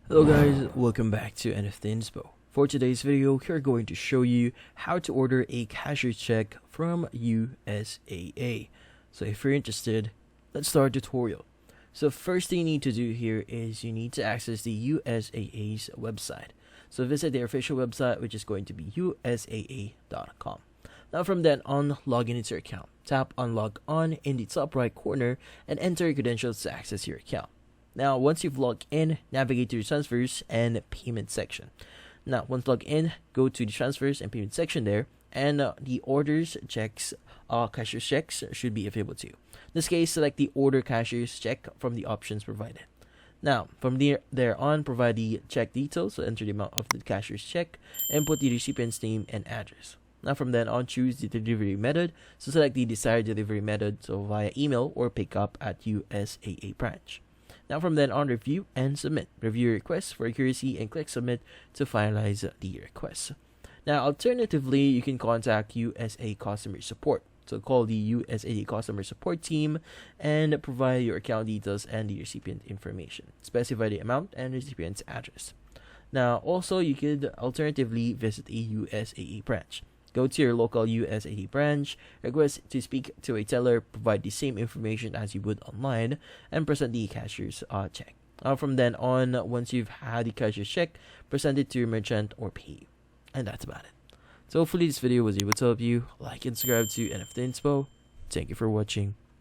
Hello guys, welcome back to NFT Inspo. For today's video, we're going to show you how to order a cashier check from USAA. So if you're interested, let's start the tutorial. So first thing you need to do here is you need to access the USAA's website. So visit their official website, which is going to be usaa.com. Now from then on, log in into your account. Tap on log on in the top right corner and enter your credentials to access your account. Now, once you've logged in, navigate to your transfers and payment section. Now, once logged in, go to the transfers and payment section there, and the orders checks, cashier checks should be available to you. In this case, select the order cashier's check from the options provided. Now, from there on, provide the check details, so enter the amount of the cashier's check, and put the recipient's name and address. Now, from then on, choose the delivery method, so select the desired delivery method, so via email or pickup at USAA branch. Now from then on, review and submit. Review your request for accuracy and click submit to finalize the request. Now alternatively, you can contact USAA customer support. So call the USAA customer support team and provide your account details and the recipient information. Specify the amount and recipient's address. Now also, you could alternatively visit a USAA branch. Go to your local USAA branch, request to speak to a teller, provide the same information as you would online, and present the cashier's check. From then on, once you've had the cashier's check, present it to your merchant or pay. And that's about it. So hopefully this video was able to help you. Like and subscribe to NFT Inspo. Thank you for watching.